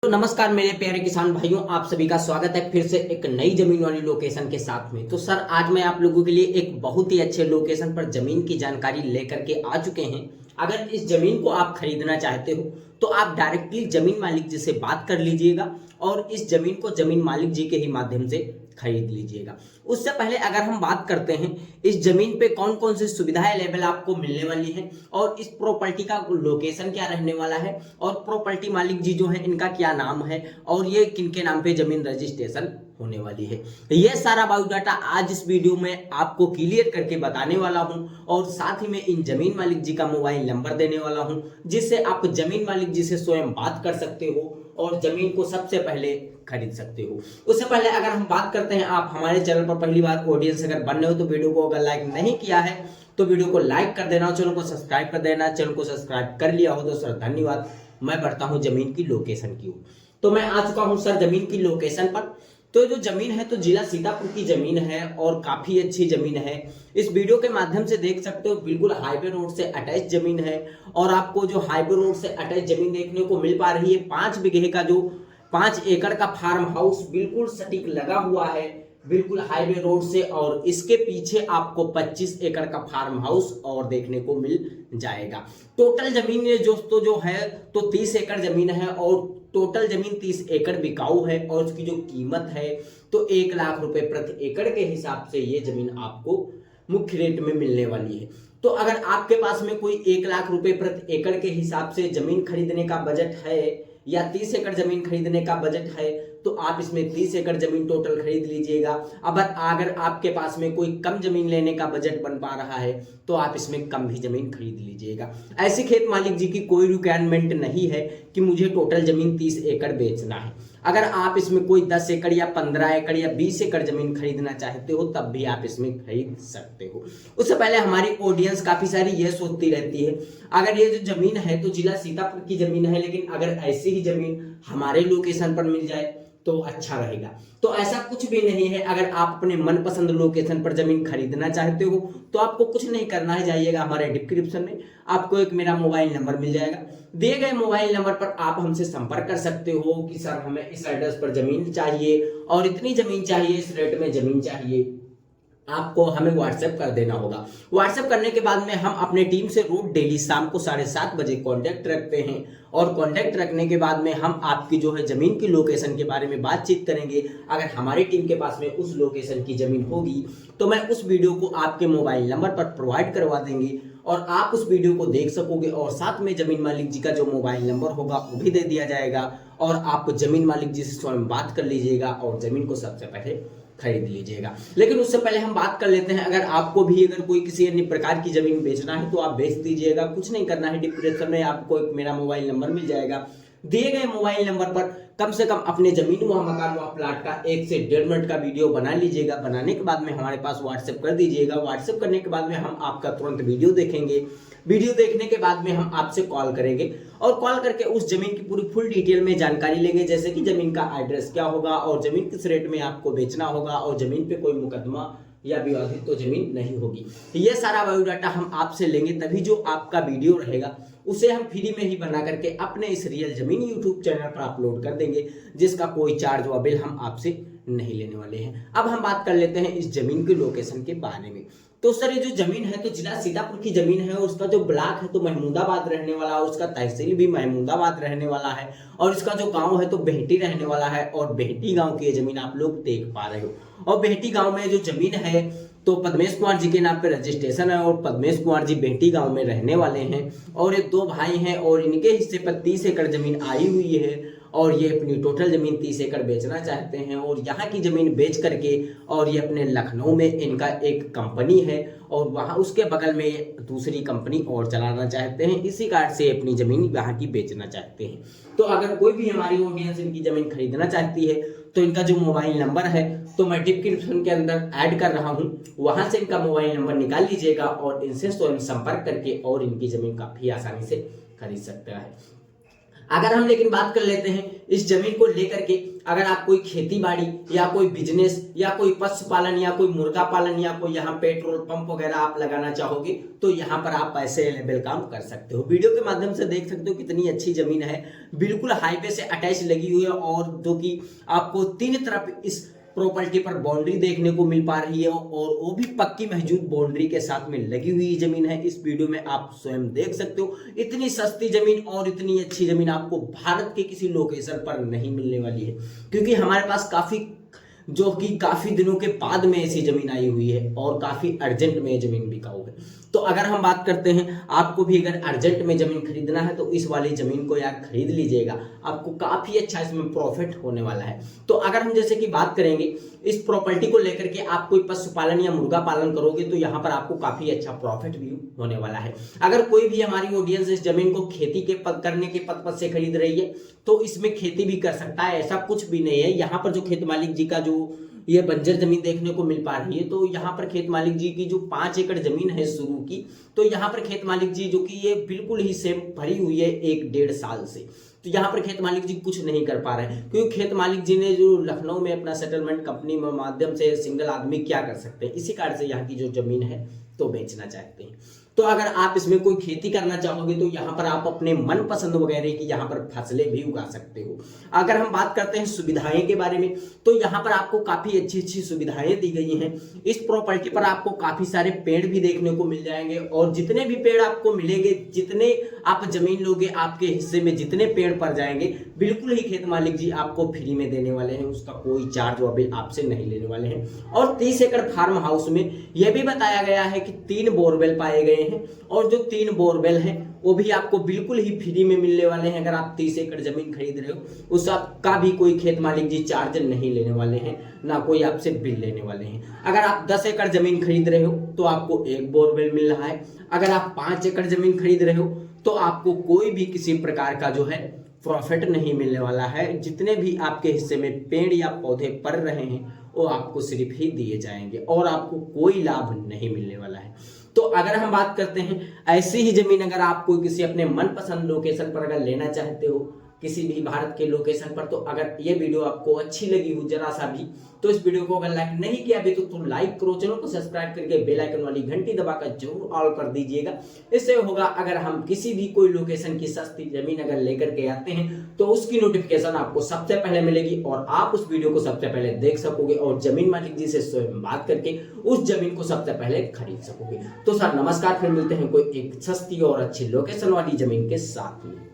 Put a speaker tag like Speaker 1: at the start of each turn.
Speaker 1: तो नमस्कार मेरे प्यारे किसान भाइयों, आप सभी का स्वागत है फिर से एक नई जमीन वाली लोकेशन के साथ में। तो सर आज मैं आप लोगों के लिए एक बहुत ही अच्छे लोकेशन पर जमीन की जानकारी लेकर के आ चुके हैं। अगर इस जमीन को आप खरीदना चाहते हो तो आप डायरेक्टली जमीन मालिक जी से बात कर लीजिएगा और इस जमीन को जमीन मालिक जी के ही माध्यम से खरीद लीजिएगा। उससे पहले अगर हम बात करते हैं इस जमीन पे कौन कौन सी सुविधाएं लेवल आपको मिलने वाली है और इस प्रॉपर्टी का लोकेशन क्या रहने वाला है और प्रॉपर्टी मालिक जी जो है इनका क्या नाम है और ये किनके नाम पे जमीन रजिस्ट्रेशन होने वाली है, ये सारा बायोडाटा आज इस वीडियो में आपको क्लियर करके बताने वाला हूं। और साथ ही में इन जमीन मालिक जी का मोबाइल नंबर देने वाला हूं जिससे आप जमीन मालिक जी से स्वयं बात कर सकते हो और जमीन को सबसे पहले खरीद सकते हो। उससे पहले अगर हम बात करते हैं, आप हमारे चैनल पर पहली बार ऑडियंस अगर बन रहे हो तो वीडियो को अगर लाइक नहीं किया है तो वीडियो को लाइक कर देना, चैनल को सब्सक्राइब कर देना। चैनल को सब्सक्राइब कर लिया हो तो सर धन्यवाद। मैं बढ़ता हूं जमीन की लोकेशन की ओर। तो मैं आ चुका हूं सर जमीन की लोकेशन पर। तो जो जमीन है तो जिला सीतापुर की जमीन है और काफी अच्छी जमीन है। इस वीडियो के माध्यम से देख सकते हो बिल्कुल हाईवे रोड से अटैच जमीन है और आपको जो हाईवे रोड से अटैच जमीन देखने को मिल पा रही है 5 बीघे का जो 5 एकड़ का फार्म हाउस बिल्कुल सटीक लगा हुआ है बिल्कुल हाईवे रोड से। और इसके पीछे आपको 25 एकड़ का फार्म हाउस और देखने को मिल जाएगा। टोटल जमीन ये दोस्तों जो है तो 30 एकड़ जमीन है और टोटल जमीन 30 एकड़ बिकाऊ है और उसकी जो कीमत है तो 1 लाख रुपए प्रति एकड़ के हिसाब से ये जमीन आपको मुख्य रेट में मिलने वाली है। तो अगर आपके पास में कोई 1 लाख रुपए प्रति एकड़ के हिसाब से जमीन खरीदने का बजट है या 30 एकड़ जमीन खरीदने का बजट है तो आप इसमें 30 एकड़ जमीन टोटल खरीद लीजिएगा। अब अगर आपके पास में कोई कम जमीन लेने का बजट बन पा रहा है तो आप इसमें कम भी जमीन खरीद लीजिएगा। ऐसे खेत मालिक जी की कोई रिक्वायरमेंट नहीं है कि मुझे टोटल जमीन 30 एकड़ बेचना है। अगर आप इसमें कोई 10 एकड़ या 15 एकड़ या 20 एकड़ जमीन खरीदना चाहते हो तब भी आप इसमें खरीद सकते हो। उससे पहले हमारी ऑडियंस काफी सारी ये सोचती रहती है अगर ये जो जमीन है तो जिला सीतापुर की जमीन है, लेकिन अगर ऐसी ही जमीन हमारे लोकेशन पर मिल जाए तो अच्छा रहेगा। तो ऐसा कुछ भी नहीं है। अगर आप अपने मनपसंद लोकेशन पर जमीन खरीदना चाहते हो तो आपको कुछ नहीं करना है, जाइएगा हमारे डिस्क्रिप्शन में आपको एक मेरा मोबाइल नंबर मिल जाएगा। दिए गए मोबाइल नंबर पर आप हमसे संपर्क कर सकते हो कि सर हमें इस एड्रेस पर जमीन चाहिए और इतनी जमीन चाहिए, इस रेट में जमीन चाहिए। आपको हमें व्हाट्सएप कर देना होगा। व्हाट्सएप करने के बाद में हम अपने टीम से रोज डेली शाम को 7:30 बजे कांटेक्ट रखते हैं और कांटेक्ट रखने के बाद में हम आपकी जो है जमीन की लोकेशन के बारे में बातचीत करेंगे। अगर हमारी टीम के पास में उस लोकेशन की जमीन होगी तो मैं उस वीडियो को आपके मोबाइल नंबर पर प्रोवाइड करवा देंगे और आप उस वीडियो को देख सकोगे और साथ में जमीन मालिक जी का जो मोबाइल नंबर होगा वो भी दे दिया जाएगा और आप जमीन मालिक जी से स्वयं बात कर लीजिएगा और जमीन को सबसे पहले खरीद लीजिएगा। लेकिन उससे पहले हम बात कर लेते हैं, अगर आपको भी अगर कोई किसी अन्य प्रकार की जमीन बेचना है तो आप बेच दीजिएगा। कुछ नहीं करना है, डिस्क्रिप्शन में आपको एक मेरा मोबाइल नंबर मिल जाएगा। दिए गए मोबाइल नंबर पर कम से कम अपने जमीन व मकान व प्लाट का 1 से 1.5 मिनट का वीडियो बना लीजिएगा। बनाने के बाद में हमारे पास व्हाट्सएप कर दीजिएगा। व्हाट्सएप करने के बाद में हम आपका तुरंत वीडियो देखेंगे। वीडियो देखने के बाद में हम आपसे कॉल करेंगे और कॉल करके उस जमीन की पूरी फुल डिटेल में जानकारी लेंगे, जैसे कि जमीन का एड्रेस क्या होगा और जमीन किस रेट में आपको बेचना होगा और जमीन पे कोई मुकदमा या विवादित तो जमीन नहीं होगी। ये सारा बायोडाटा हम आपसे लेंगे, तभी जो आपका वीडियो रहेगा उसे हम फ्री में ही बना करके अपने इस रियल जमीन यूट्यूब चैनल पर अपलोड कर देंगे, जिसका कोई चार्ज व बिल हम आपसे नहीं लेने वाले हैं। अब हम बात कर लेते हैं इस जमीन की लोकेशन के बारे में। तो सर ये जो जमीन है तो जिला सीतापुर की जमीन है और उसका जो ब्लॉक है तो महमूदाबाद रहने वाला है, उसका तहसील भी महमूदाबाद रहने वाला है और इसका जो गांव है तो बेहटी रहने वाला है और बेहटी गांव की ये जमीन आप लोग देख पा रहे हो। और बेहटी गांव में जो जमीन है तो पद्मेश कुमार जी के नाम पे रजिस्ट्रेशन है और पद्मेश कुमार जी बेहटी गांव में रहने वाले हैं और ये 2 भाई हैं और इनके हिस्से पर 30 एकड़ जमीन आई हुई है और ये अपनी टोटल जमीन 30 एकड़ बेचना चाहते हैं और यहाँ की जमीन बेच करके और ये अपने लखनऊ में इनका एक कंपनी है और वहाँ उसके बगल में दूसरी कंपनी और चलाना चाहते हैं। इसी कारण से अपनी जमीन यहाँ की बेचना चाहते हैं। तो अगर कोई भी हमारी ऑडियंस इनकी जमीन खरीदना चाहती है तो इनका जो मोबाइल नंबर है तो मैं डिस्क्रिप्शन के अंदर ऐड कर रहा हूँ, वहां से इनका मोबाइल नंबर निकाल लीजिएगा और इनसे स्वयं संपर्क करके और इनकी जमीन काफी आसानी से खरीद सकता है। अगर हम लेकिन बात कर लेते हैं इस जमीन को लेकर के, अगर आप कोई खेती बाड़ी या कोई बिजनेस या कोई पशुपालन या कोई मुर्गा पालन या कोई यहाँ पेट्रोल पंप वगैरह आप लगाना चाहोगे तो यहाँ पर आप पैसे लेवल काम कर सकते हो। वीडियो के माध्यम से देख सकते हो कितनी अच्छी जमीन है, बिल्कुल हाईवे से अटैच लगी हुई है और जो कि आपको तीन तरफ इस प्रॉपर्टी पर बाउंड्री देखने को मिल पा रही है और वो भी पक्की मौजूद बाउंड्री के साथ में लगी हुई जमीन है। इस वीडियो में आप स्वयं देख सकते हो इतनी सस्ती जमीन और इतनी अच्छी जमीन आपको भारत के किसी लोकेशन पर नहीं मिलने वाली है, क्योंकि हमारे पास काफी दिनों के बाद में ऐसी जमीन आई हुई है और काफी अर्जेंट में जमीन बिकाऊ है। तो अगर हम बात करते हैं आपको भी अगर अर्जेंट में जमीन खरीदना है तो इस वाली जमीन को यार खरीद लीजिएगा, आपको काफी अच्छा इसमें प्रॉफिट होने वाला है। तो अगर हम जैसे कि बात करेंगे इस प्रॉपर्टी को लेकर के, आप कोई पशुपालन या मुर्गा पालन करोगे तो यहाँ पर आपको काफी अच्छा प्रॉफिट भी होने वाला है। अगर कोई भी हमारी ऑडियंस इस जमीन को खेती के करने के पर्पज से खरीद रही है तो इसमें खेती भी कर सकता है, ऐसा कुछ भी नहीं है। यहाँ पर जो खेत मालिक जी का जो ये बंजर जमीन देखने को मिल पा रही है, तो यहाँ पर खेत मालिक जी की जो 5 एकड़ जमीन है शुरू की, तो यहाँ पर खेत मालिक जी जो कि ये बिल्कुल ही सेम भरी हुई है 1-1.5 साल से, तो यहाँ पर खेत मालिक जी कुछ नहीं कर पा रहे हैं, क्योंकि खेत मालिक जी ने जो लखनऊ में अपना सेटलमेंट कंपनी में माध्यम से सिंगल आदमी क्या कर सकते हैं, इसी कारण से यहाँ की जो जमीन है तो बेचना चाहते हैं। तो अगर आप इसमें कोई खेती करना चाहोगे तो यहाँ पर आप अपने मनपसंद वगैरह की यहाँ पर फसलें भी उगा सकते हो। अगर हम बात करते हैं सुविधाएं के बारे में तो यहाँ पर आपको काफी अच्छी सुविधाएं दी गई हैं। इस प्रॉपर्टी पर आपको काफी सारे पेड़ भी देखने को मिल जाएंगे और जितने भी पेड़ आपको मिलेंगे, जितने आप जमीन लोगे आपके हिस्से में जितने पेड़ पड़ जाएंगे, बिल्कुल ही खेत मालिक जी आपको फ्री में देने वाले हैं, उसका कोई चार्ज अभी आपसे नहीं लेने वाले हैं। और 30 एकड़ फार्म हाउस में यह भी बताया गया है कि 3 बोरवेल पाए गए हैं और जो 3 बोरवेल हैं वो भी आपको बिल्कुल ही फ्री में मिलने वाले हैं। अगर आप 30 एकड़ जमीन खरीद रहे हो उसका भी कोई खेत मालिक जी चार्ज नहीं लेने वाले हैं, ना कोई आपसे बिल लेने वाले हैं। अगर आप 10 एकड़ जमीन खरीद रहे हो तो आपको 1 बोरवेल मिल रहा है। अगर आप 5 एकड़ जमीन खरीद रहे हो तो आपको कोई भी किसी प्रकार का जो है प्रॉफिट नहीं मिलने वाला है। जितने भी आपके हिस्से में पेड़ या पौधे पड़ रहे हैं वो आपको सिर्फ ही दिए जाएंगे और आपको कोई लाभ नहीं मिलने वाला है। तो अगर हम बात करते हैं ऐसी ही जमीन अगर आप कोई किसी अपने मनपसंद लोकेशन पर अगर लेना चाहते हो, किसी भी भारत के लोकेशन पर, तो अगर ये वीडियो आपको अच्छी लगी हो जरा सा भी तो इस वीडियो को अगर लाइक नहीं किया अभी तो लाइक करो, चैनल को सब्सक्राइब करके बेल आइकन वाली घंटी दबाकर जरूर ऑल कर दीजिएगा। इससे होगा अगर हम किसी भी कोई लोकेशन की सस्ती जमीन अगर लेकर के आते हैं तो उसकी नोटिफिकेशन आपको सबसे पहले मिलेगी और आप उस वीडियो को सबसे पहले देख सकोगे और जमीन मालिक जी से स्वयं बात करके उस जमीन को सबसे पहले खरीद सकोगे। तो सर नमस्कार, फिर मिलते हैं कोई एक सस्ती और अच्छी लोकेशन वाली जमीन के साथ में।